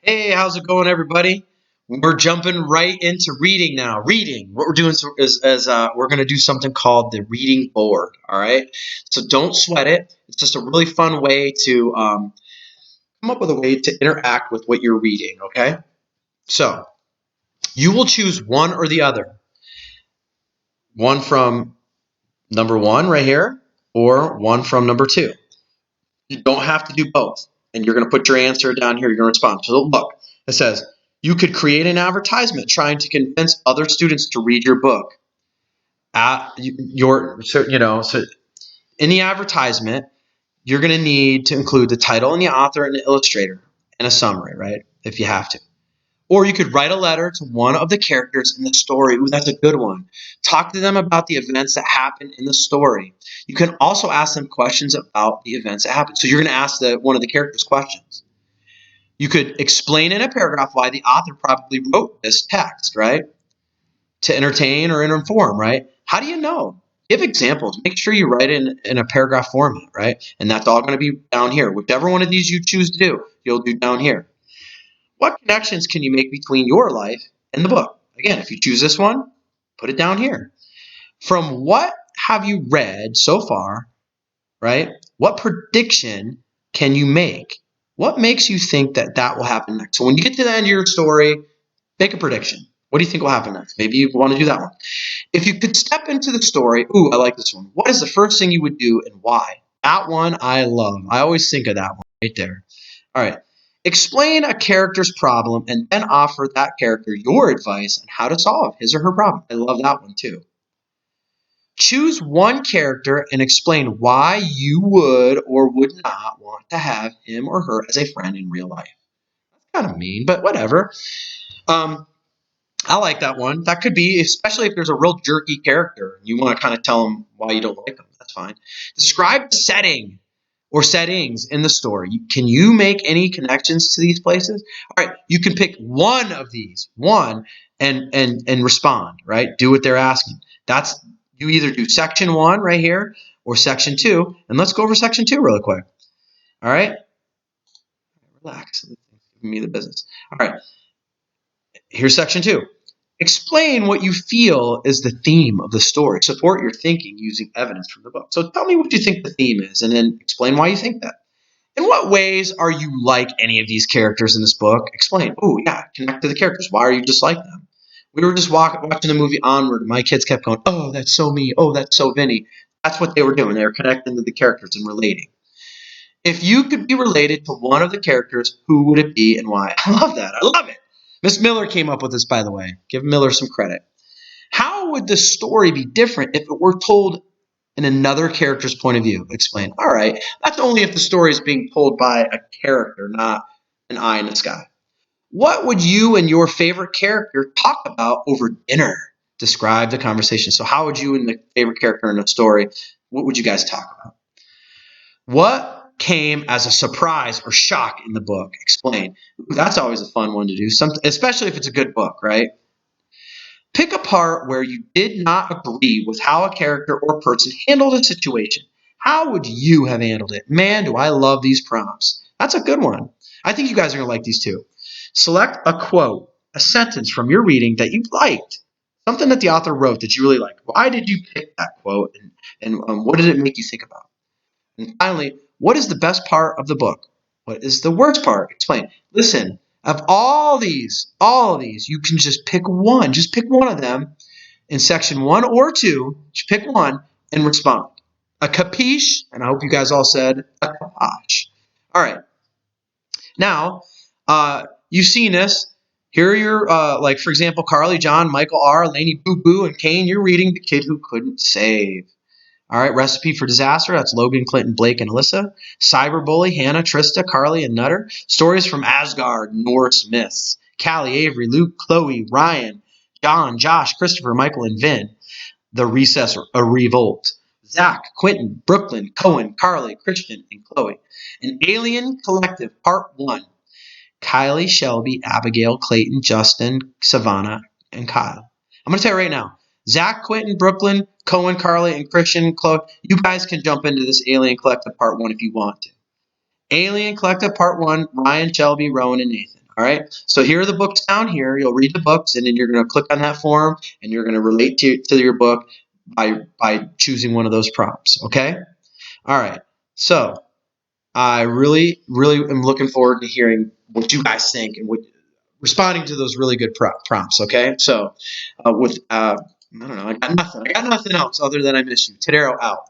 Hey, how's it going, everybody? We're jumping right into reading now. Reading. What we're doing is we're going to do something called the reading board. All right. So don't sweat it. It's just a really fun way to come up with a way to interact with what you're reading. Okay. So you will choose one or the other. One from number one right here, or one from number two. You don't have to do both. And you're going to put your answer down here. You're going to respond. So look, it says, you could create an advertisement trying to convince other students to read your book. So in the advertisement, you're going to need to include the title and the author and the illustrator and a summary, right? If you have to. Or you could write a letter to one of the characters in the story. Ooh, that's a good one. Talk to them about the events that happen in the story. You can also ask them questions about the events that happen. So you're going to ask one of the characters questions. You could explain in a paragraph why the author probably wrote this text, right? To entertain or inform, right? How do you know? Give examples. Make sure you write in a paragraph format, right? And that's all going to be down here. Whichever one of these you choose to do, you'll do down here. What connections can you make between your life and the book? Again, if you choose this one, put it down here. From what have you read so far, right? What prediction can you make? What makes you think that will happen next? So when you get to the end of your story, make a prediction. What do you think will happen next? Maybe you want to do that one. If you could step into the story, ooh, I like this one. What is the first thing you would do and why? That one I love. I always think of that one right there. All right. Explain a character's problem and then offer that character your advice on how to solve his or her problem. I love that one too. Choose one character and explain why you would or would not want to have him or her as a friend in real life. That's kind of mean, but whatever. Um, I like that one. That could be, especially if there's a real jerky character. You want to kind of tell them why you don't like them. That's fine. Describe the setting or settings in the story. Can you make any connections to these places? All right, you can pick one of these, one, and respond. Right, do what they're asking. That's you either do section one right here or section two. And let's go over section two really quick. All right, relax. Give me the business. All right, here's section two. Explain what you feel is the theme of the story. Support your thinking using evidence from the book. So tell me what you think the theme is, and then explain why you think that. In what ways are you like any of these characters in this book? Explain. Oh, yeah, connect to the characters. Why are you just like them? We were just watching the movie Onward. My kids kept going, oh, that's so me. Oh, that's so Vinny. That's what they were doing. They were connecting to the characters and relating. If you could be related to one of the characters, who would it be and why? I love that. I love it. Miss Miller came up with this, by the way. Give Miller some credit. How would the story be different if it were told in another character's point of view? Explain. All right. That's only if the story is being told by a character, not an eye in the sky. What would you and your favorite character talk about over dinner? Describe the conversation. So how would you and the favorite character in a story, what would you guys talk about? What came as a surprise or shock in the book? Explain. That's always a fun one to do, especially if it's a good book, right? Pick a part where you did not agree with how a character or person handled a situation. How would you have handled it? Man, do I love these prompts. That's a good one. I think you guys are going to like these too. Select a quote, a sentence from your reading that you liked, something that the author wrote that you really liked. Why did you pick that quote, and what did it make you think about? And finally, what is the best part of the book? What is the worst part? Explain. Listen, of all of these, you can just pick one. Just pick one of them in section one or two. Just pick one and respond. A capiche, and I hope you guys all said a capoche. All right. Now, you've seen this. Here are your, like, for example, Carly, John, Michael R., Lainey, Boo Boo, and Kane. You're reading The Kid Who Couldn't Save. All right, Recipe for Disaster. That's Logan, Clinton, Blake, and Alyssa. Cyberbully, Hannah, Trista, Carly, and Nutter. Stories from Asgard, Norse myths. Callie, Avery, Luke, Chloe, Ryan, John, Josh, Christopher, Michael, and Vin. The Recess, A Revolt. Zach, Quentin, Brooklyn, Cohen, Carly, Christian, and Chloe. An Alien Collective, Part 1. Kylie, Shelby, Abigail, Clayton, Justin, Savannah, and Kyle. I'm going to tell you right now. Zach, Quentin, Brooklyn, Cohen, Carly, and Christian, Chloe, you guys can jump into this Alien Collective Part 1 if you want to. Alien Collective Part 1, Ryan, Shelby, Rowan, and Nathan. All right. So here are the books down here. You'll read the books, and then you're going to click on that form, and you're going to relate to your book by choosing one of those prompts. Okay. All right. So I really, really am looking forward to hearing what you guys think and responding to those really good prompts. Okay. So I don't know. I got nothing else other than I miss you. Tadero out.